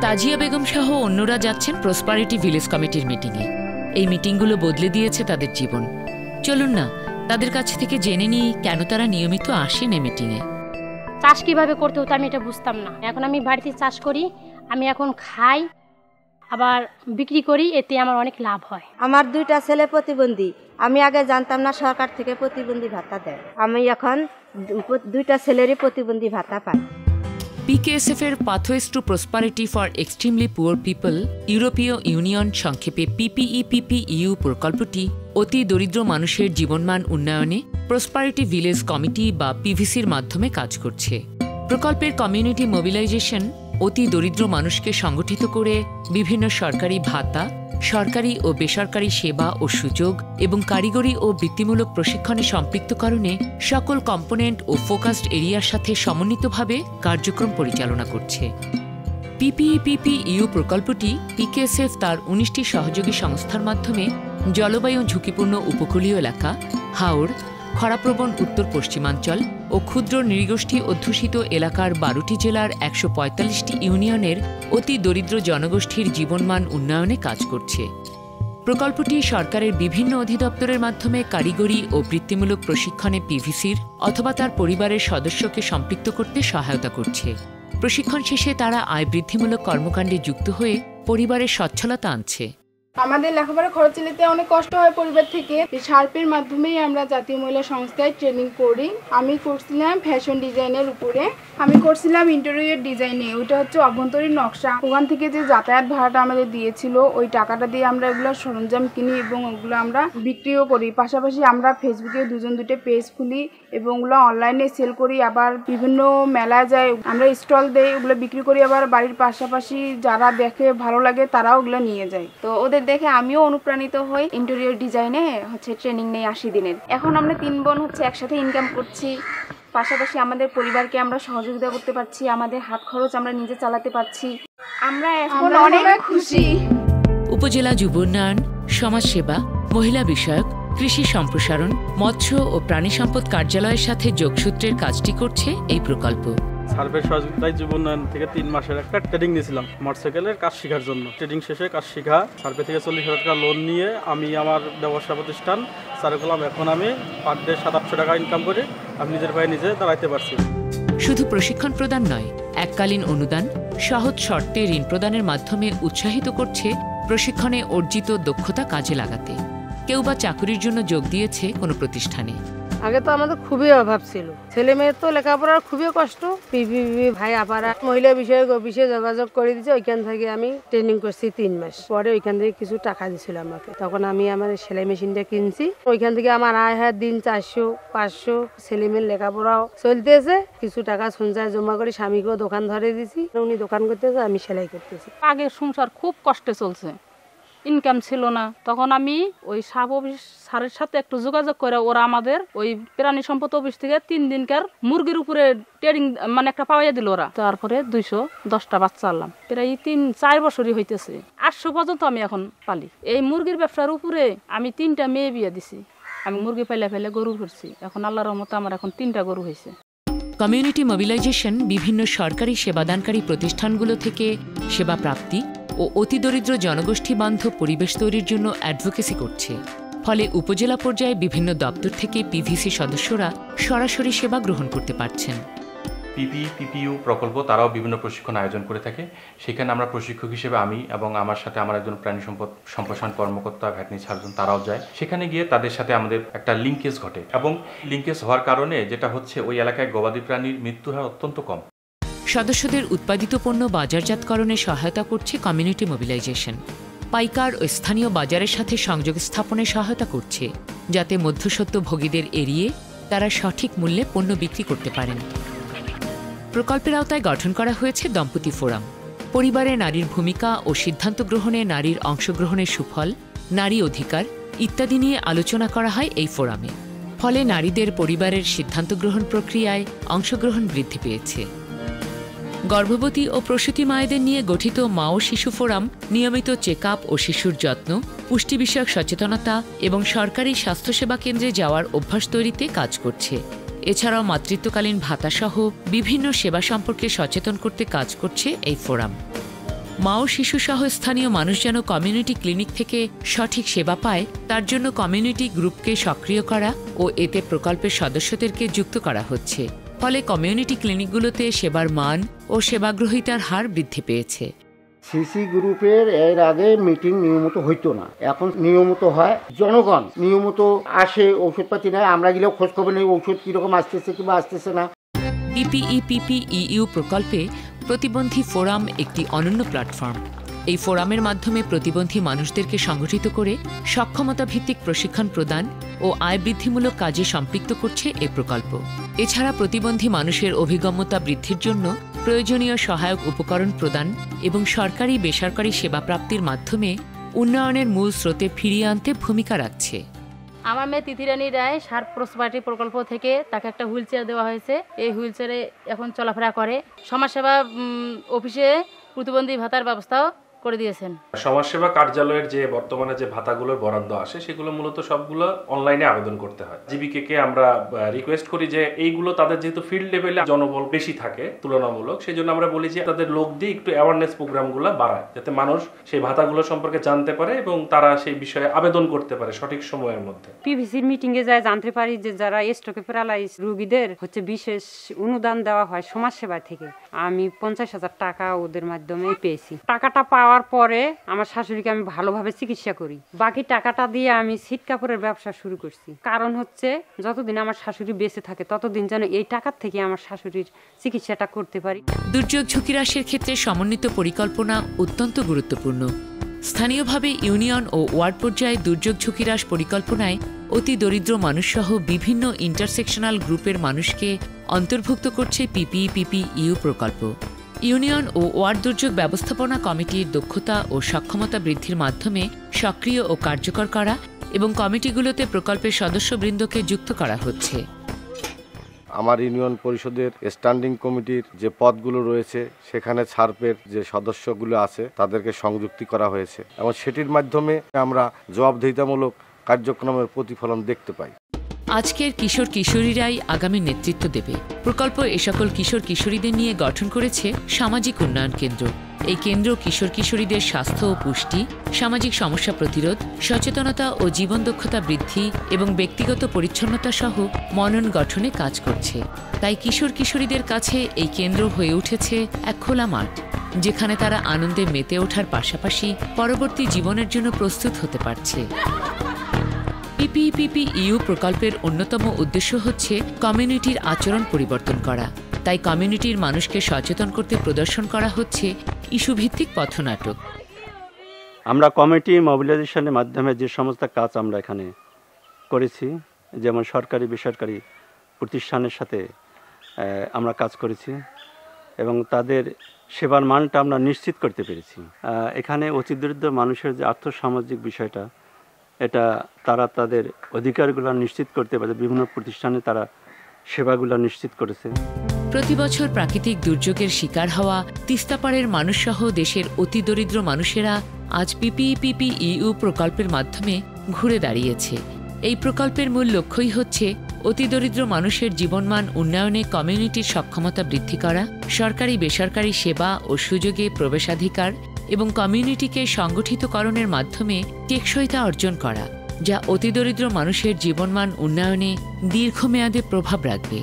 তাজিয়া বেগম সহ অন্যরা যাচ্ছেন প্রসপারিটি ভিলেজ কমিটির মিটিংয়ে। এই মিটিংগুলো বদলে দিয়েছে তাদের জীবন। চলুন না তাদের কাছ থেকে জেনে নিই কেন তারা নিয়মিত আসেন এই মিটিংয়ে। চাষ কিভাবে করতে হতো আমি এটা বুঝতাম না। এখন আমি বাড়িতে চাষ করি, আমি এখন খাই আবার বিক্রি করি, এতে আমার অনেক লাভ হয়। আমার 2টা ছেলে প্রতিবন্ধী, আমি আগে জানতাম না সরকার থেকে প্রতিবন্ধী ভাতা দেয়। আমি এখন 2টা ছেলেরই প্রতিবন্ধী ভাতা পাই। PKSF এর pathways to prosperity for extremely poor people ইউরোপীয় ইউনিয়ন সংক্ষেপে PPEPPEU প্রকল্পটি অতি দরিদ্র মানুষের জীবনমান উন্নয়নে প্রসপারিটি ভিলেজ কমিটি বা PVCর মাধ্যমে কাজ করছে। প্রকল্পের কমিউনিটি মোবিলাইজেশন অতি দরিদ্র মানুষকে সংগঠিত করে বিভিন্ন সরকারি ভাতা, সরকারি ও বেসরকারি সেবা ও সুযোগ এবং কারিগরি ও বৃত্তিমূলক প্রশিক্ষণে সম্পৃক্তকরণে সকল কম্পোনেন্ট ও ফোকাসড এরিয়ার সাথে সমন্বিতভাবে কার্যক্রম পরিচালনা করছে। PPEPPEU প্রকল্পটি PKSF তার 19টি সহযোগী সংস্থার মাধ্যমে জলবায়ু ঝুঁকিপূর্ণ উপকূলীয় এলাকা, হাওড়, খরাপ্রবণ উত্তর পশ্চিমাঞ্চল ও ক্ষুদ্র নৃগোষ্ঠী অধ্যুষিত এলাকার 12টি জেলার 145টি ইউনিয়নের অতি দরিদ্র জনগোষ্ঠীর জীবনমান উন্নয়নে কাজ করছে। প্রকল্পটি সরকারের বিভিন্ন অধিদপ্তরের মাধ্যমে কারিগরি ও বৃত্তিমূলক প্রশিক্ষণে PVCর অথবা তার পরিবারের সদস্যকে সম্পৃক্ত করতে সহায়তা করছে। প্রশিক্ষণ শেষে তারা আয় বৃদ্ধিমূলক কর্মকাণ্ডে যুক্ত হয়ে পরিবারের সচ্ছলতা আনছে। আমাদের লেখাপড়া খরচ চালাতে অনেক কষ্ট হয় পরিবার থেকে। শার্পের মাধ্যমেই আমরা জাতীয় মহিলা সংস্থায় ট্রেনিং করি। আমি করছিলাম ফ্যাশন ডিজাইনের উপরে, আমি করছিলাম ইন্টেরিয়র ডিজাইনে। ওইটা হচ্ছে অভ্যন্তরীণ নকশা। ওখান থেকে যে যাতায়াত ভাড়াটা আমাদের দিয়েছিল, ওই টাকাটা দিয়ে আমরা এগুলো সরঞ্জাম কিনি এবং ওগুলো আমরা বিক্রিও করি। পাশাপাশি আমরা ফেসবুকে 2-2টা পেজ খুলি এবং ওগুলো অনলাইনে সেল করি। আবার বিভিন্ন মেলায় যাই, আমরা স্টল দেই, ওগুলো বিক্রি করি। আবার বাড়ির পাশাপাশি যারা দেখে ভালো লাগে তারাও ওগুলো নিয়ে যায়। তো ওদের দেখে আমিও অনুপ্রাণিত হই। ইন্টেরিয়র ডিজাইনে ট্রেনিং নেই 80 দিনের। এখন আমরা 3 বোন একসাথে ইনকাম করছি। পাশাপাশি আমাদের পরিবারকে আমরা সহযোগিতা করতে পারছি, আমাদের হাত খরচ আমরা নিজে চালাতে পারছি। আমরা এখন অনেক খুশি। উপজেলা যুব উন্নয়ন, সমাজসেবা, মহিলা বিষয়ক, কৃষি সম্প্রসারণ, মৎস্য ও প্রাণী সম্পদ কার্যালয়ের সাথে যোগসূত্রের কাজটি করছে এই প্রকল্প। সার্ভের সহযোগিতায় যুব উন্নয়ন থেকে 3 মাসের একটা ট্রেনিং নিয়েছিলাম মোটরসাইকেলের কাজ শেখার জন্য। ট্রেনিং শেষে কাজ শেখা, সার্ভে থেকে 40,000 টাকা লোন নিয়ে আমি আমার ব্যবসা প্রতিষ্ঠান চালু করলাম। এখন আমি পার ডে 700-800 টাকা ইনকাম করে আমি নিজের পায়ে নিজে দাঁড়াইতে পারছি। শুধু প্রশিক্ষণ প্রদান নয়, এককালীন অনুদান, সহজ শর্তে ঋণ প্রদানের মাধ্যমে উৎসাহিত করছে প্রশিক্ষণে অর্জিত দক্ষতা কাজে লাগাতে। কেউ বা চাকুরির জন্য যোগ দিয়েছে কোনো প্রতিষ্ঠানে। আগে তো আমাদের খুবই অভাব ছিল, ছেলে মেয়ের তো লেখাপড়ার খুবই কষ্ট। পিপিপি ভাই আপারা মহিলা বিষয়ে অফিসে যোগাযোগ করে দিয়েছে। ওইখান থেকে আমি ট্রেনিং করছি 3 মাস। পরে ওইখান থেকে কিছু টাকা দিয়েছিল আমাকে, তখন আমি আমার সেলাই মেশিনটা কিনছি। ওইখান থেকে আমার আয় হয় দিন 400-500। ছেলে মেয়ের লেখাপড়াও চলতেছে। কিছু টাকা সঞ্চয় জমা করে স্বামীকেও দোকান ধরে দিছি। উনি দোকান করতেছে, আমি সেলাই করতেছি। আগে সংসার খুব কষ্টে চলছে, ইনকাম ছিল না। তখন আমি ওই সাব অফিস স্যারের সাথে একটু যোগাযোগ করে ওরা আমাদের ওই প্রাণী সম্পদ অফিস থেকে 3 দিনকার মুরগির উপরে ট্রেনিং একটা পাওয়া দিল ওরা। তারপরে 210টা বাচ্চা আনলাম। প্রায় 3-4 বছরই হইতেছে। 800 পর্যন্ত আমি এখন পালি। এই মুরগির ব্যবসার উপরে আমি 3টা মেয়ে বিয়ে দিছি। আমি মুরগি ফেলে গরু করছি। এখন আল্লাহর রহমতে আমার এখন 3টা গরু হয়েছে। কমিউনিটি মোবিলাইজেশন বিভিন্ন সরকারি সেবাদানকারী প্রতিষ্ঠানগুলো থেকে সেবা প্রাপ্তি ও অতি দরিদ্র জনগোষ্ঠী বান্ধব পরিবেশ তৈরির জন্য অ্যাডভোকেসি করছে। ফলে উপজেলা পর্যায়ে বিভিন্ন দপ্তর থেকে PVC সদস্যরা সরাসরি সেবা গ্রহণ করতে পারছেন। PPEPPEU প্রকল্প তারাও বিভিন্ন প্রশিক্ষণ আয়োজন করে থাকে। সেখানে আমরা প্রশিক্ষক হিসেবে আমি এবং আমার সাথে আমার একজন প্রাণী সম্পদ সম্প্রসারণ কর্মকর্তা ভেটেরিনারি সার্জন তারাও যায়। সেখানে গিয়ে তাদের সাথে আমাদের একটা লিঙ্কেজ ঘটে এবং লিঙ্কেজ হওয়ার কারণে যেটা হচ্ছে ওই এলাকায় গবাদি প্রাণীর মৃত্যু হার অত্যন্ত কম। সদস্যদের উৎপাদিত পণ্য বাজারজাতকরণে সহায়তা করছে কমিউনিটি মোবিলাইজেশন। পাইকার ও স্থানীয় বাজারের সাথে সংযোগ স্থাপনে সহায়তা করছে, যাতে মধ্যস্বত্বভোগীদের এড়িয়ে তারা সঠিক মূল্যে পণ্য বিক্রি করতে পারেন। প্রকল্পের আওতায় গঠন করা হয়েছে দম্পতি ফোরাম। পরিবারে নারীর ভূমিকা ও সিদ্ধান্ত গ্রহণে নারীর অংশগ্রহণের সুফল, নারী অধিকার ইত্যাদি নিয়ে আলোচনা করা হয় এই ফোরামে। ফলে নারীদের পরিবারের সিদ্ধান্ত গ্রহণ প্রক্রিয়ায় অংশগ্রহণ বৃদ্ধি পেয়েছে। গর্ভবতী ও প্রসূতি মায়েদের নিয়ে গঠিত মা ও শিশু ফোরাম নিয়মিত চেকআপ ও শিশুর যত্ন, পুষ্টি বিষয়ক সচেতনতা এবং সরকারি স্বাস্থ্যসেবা কেন্দ্রে যাওয়ার অভ্যাস তৈরিতে কাজ করছে। এছাড়াও মাতৃত্বকালীন ভাতাসহ বিভিন্ন সেবা সম্পর্কে সচেতন করতে কাজ করছে এই ফোরাম। মা ও শিশু সহ স্থানীয় মানুষ যেন কমিউনিটি ক্লিনিক থেকে সঠিক সেবা পায় তার জন্য কমিউনিটি গ্রুপকে সক্রিয় করা ও এতে প্রকল্পের সদস্যদেরকে যুক্ত করা হচ্ছে। ফলে কমিউনিটি ক্লিনিকগুলোতে সেবার মান ও সেবাগ্রহীতার হার বৃদ্ধি পেয়েছে। সিসি গ্রুপের এর আগে মিটিং নিয়মিত হইতো না, এখন নিয়মিত হয়। জনগণ নিয়মিত আসে, ঔষধপাতি নেয়, আমরা গেলেও খোঁজখবর নেই ঔষধ কীরকম আসতেছে কিংবা আসতেছে না। PPEPPEU প্রকল্পে প্রতিবন্ধী ফোরাম একটি অনন্য প্ল্যাটফর্ম। এই ফোরামের মাধ্যমে প্রতিবন্ধী মানুষদেরকে সংগঠিত করে সক্ষমতা ভিত্তিক প্রশিক্ষণ প্রদান ও আয় বৃদ্ধিমূলক কাজে সম্পৃক্ত করছে এই প্রকল্প। এছাড়া প্রতিবন্ধী মানুষের অভিগম্যতা বৃদ্ধির জন্য প্রয়োজনীয় সহায়ক উপকরণ প্রদান এবং সরকারি বেসরকারি সেবা প্রাপ্তির মাধ্যমে উন্নয়নের মূল স্রোতে ফিরিয়ে আনতে ভূমিকা রাখছে। আমার মেয়ে তিথিরানী রায় সার প্রসপারিটি প্রকল্প থেকে তাকে একটা হুইল চেয়ার দেওয়া হয়েছে। এই হুইল চেয়ারে এখন চলাফেরা করে। সমাজসেবা অফিসে প্রতিবন্ধী ভাতার ব্যবস্থাও করে দিয়েছেন। সমাজসেবা কার্যালয়ের যে বর্তমানে যে ভাতাগুলোর বরাদ্দ আসে সেগুলো মূলত সবগুলো অনলাইনে আবেদন করতে হয়। জীবিকাকে আমরা রিকোয়েস্ট করি যে এইগুলো তাদের যেহেতু ফিল্ড লেভেলে জনবল বেশি থাকে তুলনামূলক, সেই জন্য আমরা বলি যে তাদের লোক দিয়ে একটু অ্যাওয়ারনেস প্রোগ্রামগুলো বাড়ায়, যাতে মানুষ সেই ভাতাগুলো সম্পর্কে জানতে পারে এবং তারা সেই বিষয়ে আবেদন করতে পারে সঠিক সময়ের মধ্যে। পিভিসির মিটিংয়ে যায় জানতে পারি যে যারা স্ট্রোকে প্যারালাইজ রোগীদের বিশেষ অনুদান দেওয়া হয় সমাজসেবা থেকে। আমি 50,000 টাকা ওদের মাধ্যমে পেয়েছি। টাকাটা পাওয়ার পরে আমার শাশুড়িকে আমি ভালোভাবে চিকিৎসা করি। বাকি টাকাটা দিয়ে আমি ছিট কাপড়ের ব্যবসা শুরু করছি। কারণ যতদিন আমার শাশুড়ি বেঁচে থাকে ততদিন যেন এই টাকার থেকে আমার শাশুড়ির চিকিৎসাটা করতে পারি। দুর্যোগ ঝুঁকি হ্রাসের ক্ষেত্রে সমন্বিত পরিকল্পনা অত্যন্ত গুরুত্বপূর্ণ। স্থানীয়ভাবে ইউনিয়ন ও ওয়ার্ড পর্যায়ে দুর্যোগ ঝুঁকি হ্রাস পরিকল্পনায় অতি দরিদ্র মানুষসহ বিভিন্ন ইন্টারসেকশনাল গ্রুপের মানুষকে অন্তর্ভুক্ত করছে PPEPPEU প্রকল্প। ইউনিয়ন ও ওয়ার্ড দুর্যোগ ব্যবস্থাপনা কমিটির দক্ষতা ও সক্ষমতা বৃদ্ধির মাধ্যমে সক্রিয় ও কার্যকর করা এবং কমিটিগুলোতে প্রকল্পের সদস্যবৃন্দকে যুক্ত করা হচ্ছে। আমার ইউনিয়ন পরিষদের স্ট্যান্ডিং কমিটির যে পদগুলো রয়েছে সেখানে ছারপের যে সদস্যগুলো আছে তাদেরকে সংযুক্তি করা হয়েছে এবং সেটির মাধ্যমে আমরা জবাবদিহিতামূলক কার্যক্রমের প্রতিফলন দেখতে পাই। আজকের কিশোর কিশোরীরাই আগামী নেতৃত্ব দেবে। প্রকল্প এ সকল কিশোর কিশোরীদের নিয়ে গঠন করেছে সামাজিক উন্নয়ন কেন্দ্র। এই কেন্দ্র কিশোর কিশোরীদের স্বাস্থ্য ও পুষ্টি, সামাজিক সমস্যা প্রতিরোধ, সচেতনতা ও জীবন দক্ষতা বৃদ্ধি এবং ব্যক্তিগত পরিচ্ছন্নতা সহ মনন গঠনে কাজ করছে। তাই কিশোর কিশোরীদের কাছে এই কেন্দ্র হয়ে উঠেছে এক খোলা মাঠ, যেখানে তারা আনন্দে মেতে ওঠার পাশাপাশি পরবর্তী জীবনের জন্য প্রস্তুত হতে পারছে। PPEPPEU প্রকল্পের অন্যতম উদ্দেশ্য হচ্ছে কমিউনিটির আচরণ পরিবর্তন করা। তাই কমিউনিটির মানুষকে সচেতন করতে প্রদর্শন করা হচ্ছে ইস্যুভিত্তিক পথনাটক। আমরা কমিটি মোবিলাইজেশনের মাধ্যমে যে সমস্ত কাজ আমরা এখানে করেছি, যেমন সরকারি বেসরকারি প্রতিষ্ঠানের সাথে আমরা কাজ করেছি এবং তাদের সেবার মানটা আমরা নিশ্চিত করতে পেরেছি। এখানে অতি দরিদ্র মানুষের যে আর্থসামাজিক বিষয়টা, এটা তারা তাদের অধিকারগুলো নিশ্চিত করতে পারে। বিভিন্ন প্রতিষ্ঠানে তারা সেবাগুলো নিশ্চিত করেছে। প্রতি বছর প্রাকৃতিক দুর্যোগের শিকার হওয়া তিস্তাপাড়ের মানুষসহ দেশের অতি দরিদ্র মানুষেরা আজ PPEPPEU প্রকল্পের মাধ্যমে ঘুরে দাঁড়িয়েছে। এই প্রকল্পের মূল লক্ষ্যই হচ্ছে অতি দরিদ্র মানুষের জীবনমান উন্নয়নে কমিউনিটির সক্ষমতা বৃদ্ধি করা, সরকারি বেসরকারি সেবা ও সুযোগে প্রবেশাধিকার এবং কমিউনিটিকে সংগঠিতকরণের মাধ্যমে টেকসইতা অর্জন করা, যা অতি দরিদ্র মানুষের জীবনমান উন্নয়নে দীর্ঘমেয়াদে প্রভাব রাখবে।